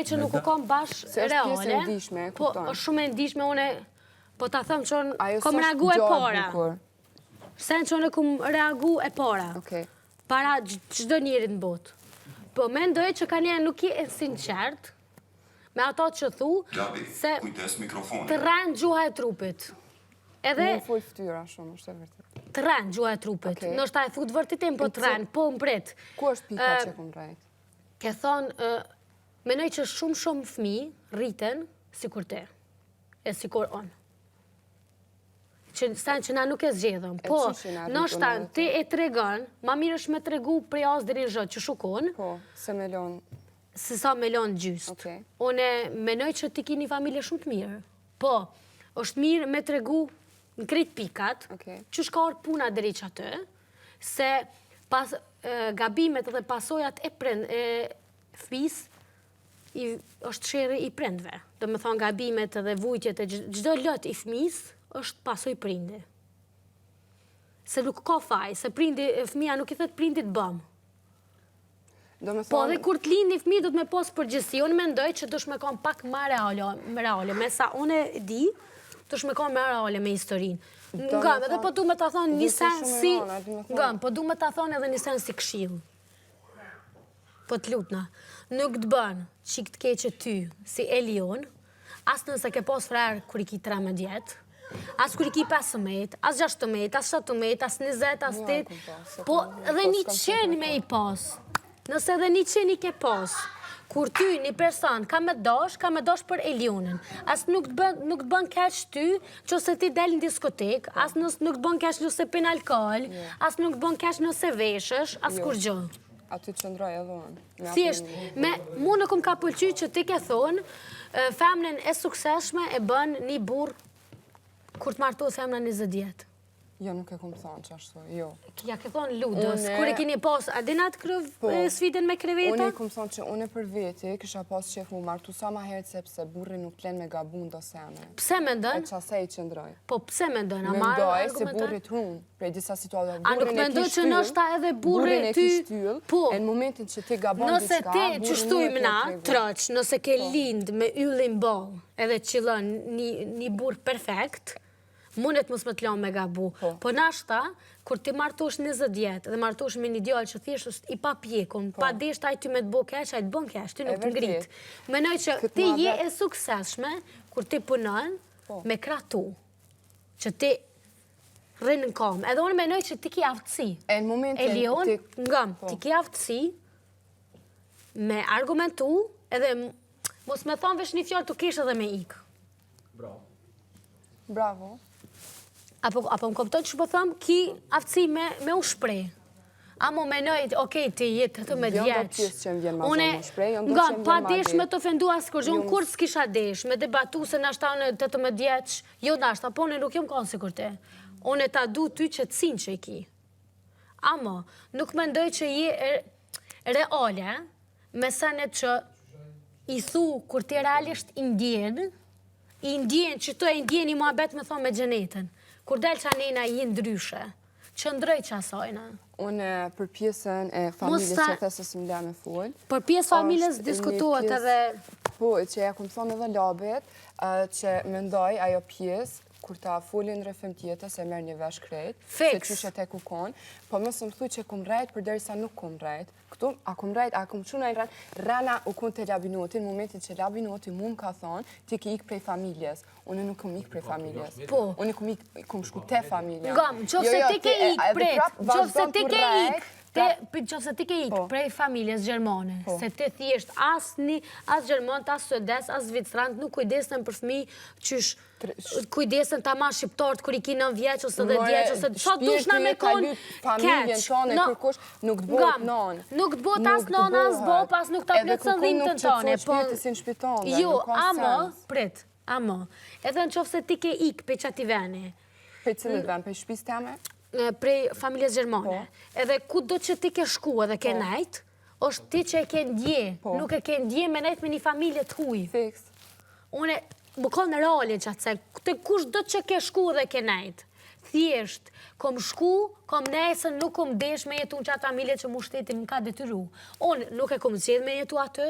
mendoj që nuk u kam bash reale. Se është pjesë e ndishme, e Po, kupton. është shumë e ndishme, une, po ta thëmë që unë kom reagu e para. Sen që unë kom reagu e para. Para gjdo njerit në botë. Po, mendoj që ka njerë nuk je e sinqert, me ato që thu, se të rrenë gjuha e trupit. Edhe... Nuk folë ftyra shumë, është e vërtet. Të rrenë gjuha e trupit. Nështë ta e thu të vërtitim, po të rrenë, po më prit. Ku është pika që kom rrejt? Ke thonë, menoj që shumë fëmi rriten si kur te, e si kur on. Që na nuk e zgjedhëm. Po, nështë ti e tregon, ma mirë është me tregu prej as deri në zhët që shukon. Po, se me lonë. Se sa me lonë gjyst. Une menoj që ti ki një familje shumë të mirë. Po, është mirë me tregu në krejt pikat, që shka orë puna deri që atë, se gabimet dhe pasojat e fëmis, është shere i prindve. Do me thonë gabimet dhe vujtjet e gjdo lot i fëmis, është pasoj prindi. Se nuk ka faj, se fëmija nuk i thëtë prindit bëmë. Po dhe kur të lindi fëmi do të me posë përgjësi, unë mendoj që do shme kam pak më reale, me sa unë di, do shme kam më reale me historinë. Ngam, edhe po du me të thonë një sen si... Ngam, po du me të thonë edhe një sen si këshilë. Po të lutna, nuk të bënë që këtë keqë ty si Elion, asë nëse ke posë frerë kër i ki 13 vjetë, asë kër i ki 15, asë 16, asë 17, asë 20, asë 8, po edhe një qenë me i posë. Nëse edhe një qenë i ke posë, kur ty një person ka me dosh për Elionin. Asë nuk të bën keq ty që ose ti del në diskotek, asë nuk të bën keq nëse pin alkohol, asë nuk të bën keq nëse veshësh, asë kur gjë. Aty të qëndroj edhe unë. Thjesht, mu në kom ka pëlqy që ti ke thonë, femnën e sukseshme e bën një burë kur të martu femnën 20 vjetë. Jo, nuk e kom thonë që ashtu, jo. Ja ke thonë ludës, kur e kini posë, a dinat sfiden me kreveta? Unë e kom thonë që unë e për veti, kësha posë qef mu martu sa ma herët sepse burri nuk plen me gabun do sene. Pse me ndën? E qasej që ndroj. Po pse me ndën? Mendoj se burrit hun, prej disa situatave. A nuk mendoj që nështë edhe burri ty... Po, e në momentin që ti gabon diçka, nëse ti që shtujmë na, troq, nëse ke lind me yllin bol, edhe qilën një burë perfekt, mundet mos me të lonë me gabu. Po nashta, kur ti martosh 20 vjetë dhe martosh me një djallë që thjesht është i pa pjekun, pa desht aj ty me të bo kesh, aj të bon kesh, ty nuk të ngrit. Menoj që ti je e sukseshme kur ti punon me kratu, që ti rrinë në kom. Edhe unë menoj që ti ki aftësi. Elion, ngam, ti ki aftësi me argumentu, edhe mos me thonë vesh një fjallë të kesh edhe me ikë. Bravo. Apo më koptoj që po thëmë, ki aftësi me u shprej. Amo menoj, okej, ti jetë 18 vjeç. Jo do pjesë që më vjen ma zonë u shprej, jo do që më vjen ma pa desh me të ofendu asë kërgjë, unë kur s'kisha desh, me debatu se nashta unë 18 vjeç, jo nashta, po unë nuk jom konë si kur te. Unë ta du ty që të sinë që i ki. Amo, nuk mendoj që je reale, me sanet që i thu kur ti realisht i ndjenë që tu e indjen i muhabet me thonë me gjenetën. Kur del që anena i ndryshe, që ndroj që asajna. Unë për pjesën e familjes që thesë së mla me full. Për pjesë familjes diskutuat edhe... Po, që ja këmë thonë edhe labet, që mendoj ajo pjesë, kur ta fullin rëfim tjetës e merë një vesh krejt, se që shete ku konë, po mësë më thuj që kum rejt për derisa nuk kum rejt. Këtu, a kum rejt, a kum quna i rejt, rana u kun të labinotin, në momentin që labinotin mu më ka thonë, ti ki ik prej familjes. Unë nuk kum ik prej familjes. Po. Unë kum shku te familja. Gam, qofse ti ke ik pret, qofse ti ke ik, qofse ti ke ik prej familjes gjermane, se ti thjesht as gjermant, as suedes, as zvicrant, nuk kujdesën për fëmi qysh kujdesën ta ma shqiptarët kër i ki 9 vjeç ose 10 vjeç ose sa dushna me konë keq. Nuk të bot non. Nuk të bot as non, as bop, as nuk ta pletësën dhimtën tone. Edhe kërkun nuk që të shpirtë si në shpiton, jo, amo, edhe në qofë se ti ke ik pe qati veni. Pe cilët ven, pe shpis teme? Prej familjes gjermane. Edhe ku do që ti ke shku edhe ke nejt, është ti që e ke ndje, nuk e ke ndje me nejt me një familje të huj. Fiks. Une, më konë në reali që atëse, të kush do që ke shku edhe ke nejt. Thjesht, kom shku, kom nejsën, nuk kom desh me jetu në qatë familje që mu shtetin më ka detyru. Unë nuk e kom zgjedh me jetu atë,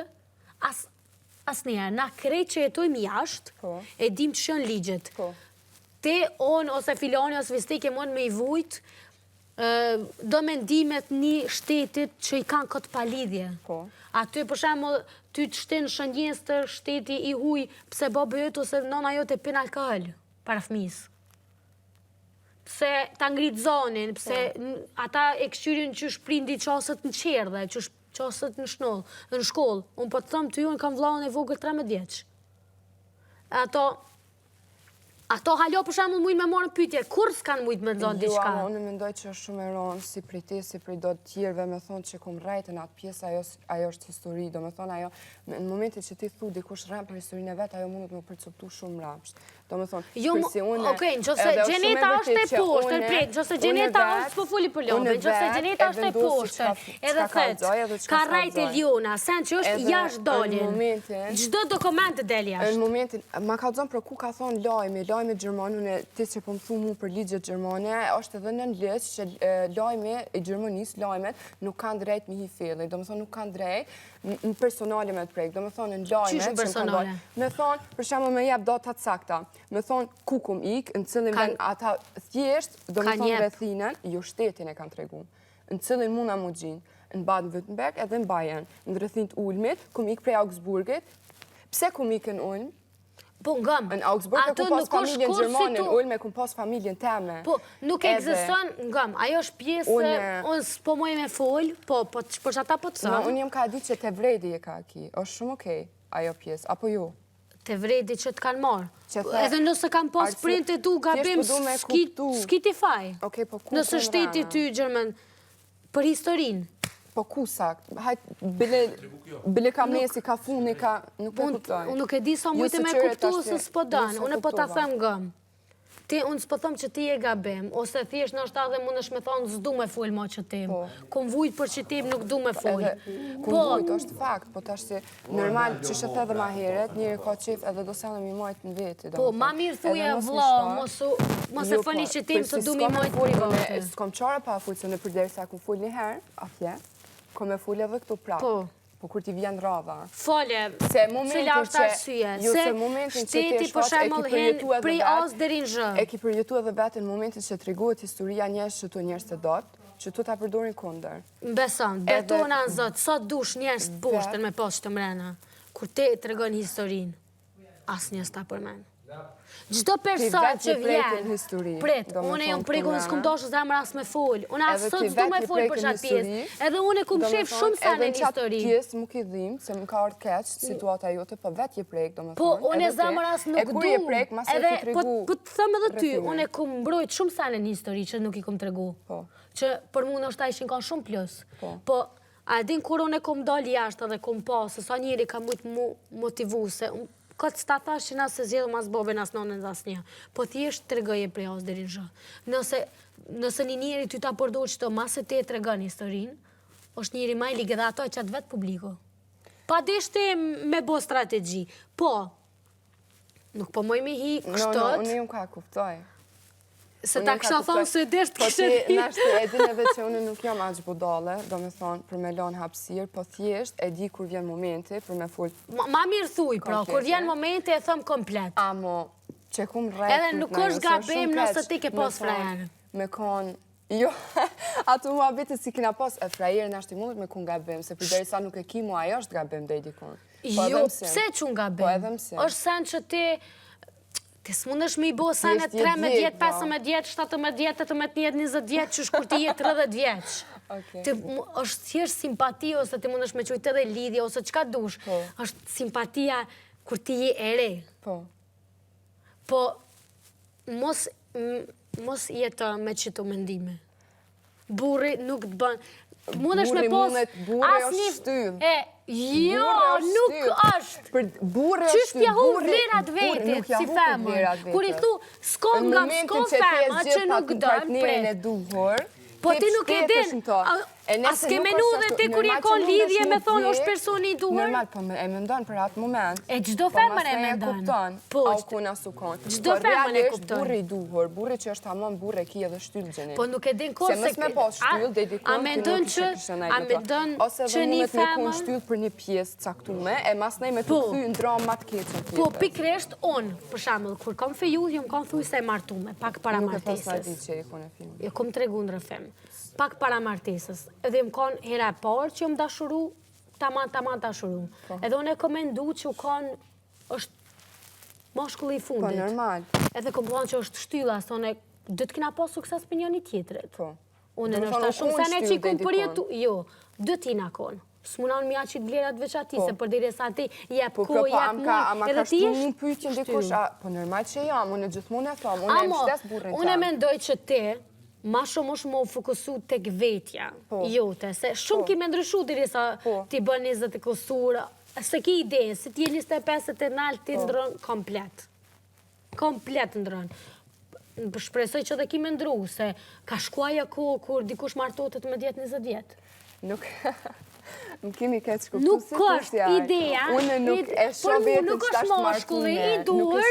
asnjëherë. Na krejt që jetojmë jashtë, e dim që janë ligjet. Te, on, ose filoni, ose vistike, mund me i vujt, do mendimet një shtetit që i kanë këtë palidhje. Aty, për shemull, ty të shtenë shënjës të shteti i huj, pse babë jëtë ose nona jote pin alkohol, para fëmis. Pse ta ngritë zonin, pse ata e këshyrin që shprindi qasët në qerdhe, që qasët në shkollë. Unë po të thëmë të ju, në kam vlaun e vogël 13 vjeç. Ato halo për shemull mujnë me morë në pytje, kur s'kanë mujtë me ndonë diçka? Jo, unë mendoj që është shumë e ronë, si prej ti, si prej do të tjerve, me thonë që kom rajtë në atë pjesë, ajo është histori, do me thonë ajo, në momentit që ti thu dikush rëmë për historinë e vetë, ajo mundet me përcoptu shumë rapsht. Do me thonë, përsi une... Okej, në qëse gjeneta është e poshtë, në qëse gjeneta është po fuli për lobe, në qëse gjeneta është e poshtë, edhe thëtë, ka rajtë e ljona, sen që është jashtë dolin, gjdo dokument të del jashtë. Në momentin, ma ka zonë për ku ka thonë lajme Gjermane, ti që po më thu mu për ligjet Gjermane, është edhe në ligj që lajme i Gjermanisë, lajmet, nuk kanë drejt mi hi filli, do me thonë nuk kanë drejt në personale me të prejkë, do me thonë në lajmet... Qishë personale? Me thonë, për shemë me jep datat sakta, me thonë ku kum ik, në cilin ven ata thjesht, do me thonë rethinen, jo shtetin e kanë tregu, në cilin muna mu gjinë, në Baden-Württemberg edhe në Bayern, në rrethin të Ulmit, kum ik prej Augsburgit, pse kum ik në Ulm? Po, ngëm. Në Augsburg e ku pas familjen Gjermane, në Ulm e ku pas familjen teme. Po, nuk egziston, ngëm, ajo është pjesë, unë s'po moj me folë, po që ata po të thëmë. Unë jem ka di që te vredi e ka ki, është shumë okej, ajo pjesë, apo ju? Te vredi që të kanë marë. Edhe nëse kam pas print e tu gabim, s'ki ti faj. Nëse shteti ty, Gjermen, për historinë. Po ku sakt? Bile ka mesi, ka funi, ka... Nuk e kuptoj. Unë nuk e di sa mujtë me kuptu ose s'po danë. Unë po ta them gëm. Unë s'po thëmë që ti e gabim, ose thjesht në është adhe mund është me thonë s'du me full ma që tim. Kom vujt për që tim nuk du me full. Kom vujt, është fakt, po të është si normal që shëtë edhe ma heret, njëri ka qif edhe do se në mi majtë në veti. Po, ma mirë thuje vla, mos e fëni që tim së du mi majtë private. S'kom qare pa full, se në përderi sa ku full një herë, atje, kom e full edhe këtu prapë. Po kur ti vjen rava. Fole, cila është arsye, se shteti për shemull hen prej as deri në zhë. E ki përjetu edhe vetë në momentin që të regohet historia njështë që tu njërës të dotë, që tu ta përdorin kunder. Beson, betona në zëtë, sa dush njërës të poshtën me postë të mrena, kur te të regon historinë, as njës ta përmenë. Gjdo person që vjen, prit, unë e jam pregun s'kum doshë zemër as me folë, unë asë sot s'du me folë për qatë pjesë, edhe unë e kum shef shumë sanë në histori. Edhe në qatë pjesë më ki dhimë, se më ka orë keqë situata jote, po vetë je prejkë, do me thonë. Po, unë e zemër asë nuk du, edhe, po të thëmë edhe ty, unë e kum mbrojt shumë sanë në histori që nuk i kum të regu, që për mu në është ishin ka shumë plus. Po, a din kur unë e kum dal jashtë edhe kum pasë, sa njëri ka mujtë mu motivu se këtë s'ta thash që nëse se zjedhëm as bobe, as nonën dhe as një. Po thjesht të regëje prej asë deri në zhë. Nëse një njëri ty ta përdoj që të masë te të regën historinë, është njëri maj ligë dhe ato e qatë vetë publiko. Pa deshte me bo strategji. Po, nuk po moj me hi kështot. Unë ju ka kuptoj. Se ta kësha thonë se deshtë kështë hi. Po që nashtë e din edhe që unë nuk jam aqë budale, do me thonë për me lonë hapsirë, po thjesht e di kur vjen momenti për me full... Ma mirë thuj, pra, kur vjen momenti e thëmë komplet. Amo, që kum rejtë... Edhe nuk është gabim nëse ti ke pos frajerë. Me konë... Jo, ato mua bitë si kina pos e frajerë nashtë i mund me kun gabim, se për deri sa nuk e ki mua ajo është gabim dhe i dikon. Jo, pse që unë gabim? Po edhe mësim. është sen që ti s'mundesh me i bo sanë 13 vjetë, 15 vjetë, 17 vjetë, 18 vjetë, 20 vjetë, që shkur ti jetë 30 vjetë. është thjesht simpati, ose ti mundesh me qujtë edhe lidhje, ose qka dush. është simpatia kur ti je e re. Po, mos jetë me qëto mendime. Burri nuk të bënë. Mundesh me pos... Burri është shtyllë. Jo, nuk është. Qështë ja hu vlerat vetit, si femër. Kur i thu, s'ko nga s'ko femër që nuk dënë, pret. Po ti nuk e din, As ke menu dhe ti kur je ka lidhje me thonë është personi i duhur? Normal, po e mendon për atë moment. E gjdo femër e mendon. Po, au kuna su kon. Gjdo femër e kupton. Burri i duhur, burri që është hamon burre ki edhe shtyllë gjeni. Po nuk e din kohë se... Se mës me pas shtyllë, dhe dikon a mendon që një femër... shtyllë për një pjesë caktume, e mas nej me të këthy në dramë matë keqën tjetër. Po, pikresht, unë, për shamëll, kur kam feju, jom kam thuj se e martume, pak para martesës. Jo, kom tregu në rëfem. Pak para martesës. Edhe më kanë hera e parë që jom dashuru, taman dashuru. Edhe unë e komendu që u kanë është mashkulli i fundit. Po, normal. Edhe kom planë që është shtylla, së unë dhe të kina pas sukses për njëni tjetërit. Po. Unë në është ta shumë se ne që i kumë për jetu. Jo, dhe t'ina konë. S'munan mja që i vlerat veç ati, se për dire sa ti jep ko, jep mund, edhe ti një pyqin dikush, po normal që jam, unë gjithmonë e thomë, unë e më shtes burrin tam. Unë e mendoj që ti, ma shumë është më fokusu tek vetja, jote, se shumë ki me ndryshu dire sa ti bën 20 e kusur, se ki ide, se ti e 25 e nalë, ti ndronë komplet. Komplet ndronë. Shpresoj që dhe ki me ndru, se ka shkuaja ko kur dikush martotet me 10-20 vjetë. Nuk... Më kemi këtë shkuptu nuk është ideja, unë nuk e shoh vetën nuk është mashkulli i duhur,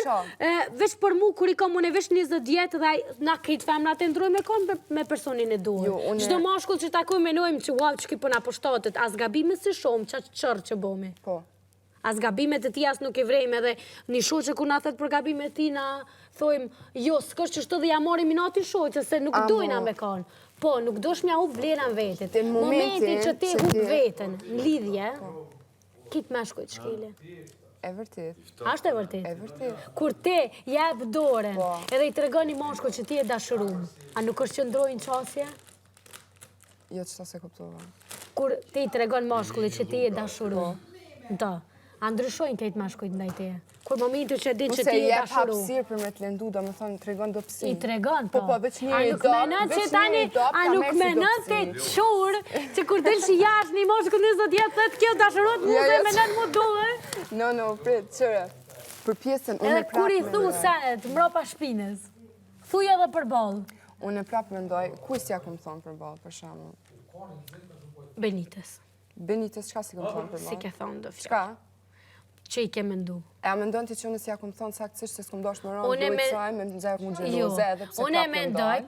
veç për mu kur i kam unë veç 20 vjetë dhe na këtë femnat e ndrojmë me konë me personin e duhur. Çdo mashkull që takoj menojmë që wow, që ki përna poshtatet, as gabime si shumë, që qërë që bomi. As gabimet e ti as nuk e vrejmë edhe një shoqe kur na thet për gabimet ti na thojmë, jo, s'kështë që shtë dhe ja mori minatin shoqe, se nuk dojna me konë. Po, nuk dosh mja hup vlerën vetit. Momenti që ti hup vetën, në lidhje, kitë me shkojt shkele. E vërtit. Ashtë e vërtit? E vërtit. Kur ti jep dorën, edhe i të regon një moshko që ti e dashurum, a nuk është që ndrojnë qasje? Jo, që ta se kuptova. Kur ti i të regon moshkulli që ti e dashurum, da, a ndryshojnë këtë moshkujt ndaj ti? Kur momentu që din që ti e dashurum. Puse jep hapsir për me të lendu, do me thonë, të regon dopsin. I të regon, po. Po, veç njëri i dop, A nuk menon të qurë, që kur del që jash një moshku 20 jetë, thët kjo dashurot mu dhe menon mu duhe? No, prit, qëre. Për pjesën, unë e prapë mendoj. Edhe kur i thu senet, mropa shpines, thuj edhe për balë. Unë e prapë mendoj, kuj si ja kom thonë për balë, për shamu? Benitez. Benitez, qka si kom thonë për balë? Si ke thonë do fjallë. Qka? Që i ke mendu. E a mendon ti që unë si ja kom thonë saktësisht se s'kom dosh më ronë, dojtë saj, me nëzërë mu gjeloze, edhe pse unë e mendoj,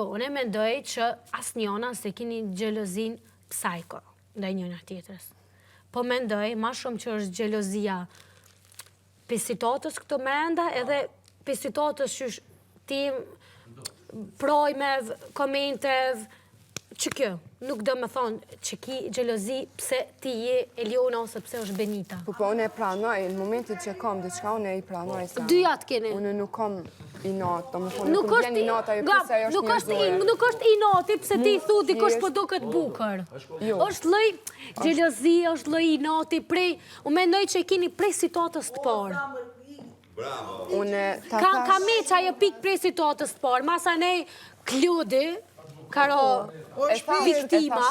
unë e mendoj që as njona se kini gjelozin psajko, ndaj njona tjetërës. Po mendoj, ma shumë që është gjelozia për situatës këto menda, edhe për situatës që tim projmev, komentev, që kjo, nuk do me thonë që ki gjelozi pse ti je Eliona ose pse është Benita. Po, unë e pranoj, në momentit që kam diçka, unë e i pranoj sa. Dyjat keni. Unë nuk kam i natë, do më thonë, nuk vjen i natë ajo pse ajo është njëzore. Nuk është i natë, pse ti thu dikush po do këtë bukër. është lëj gjelozi, është lëj i natë, prej, u mendoj që e kini prej situatës të parë. Ka me që ajo pik prej situatës të parë, masa nej Kludi, karo viktima,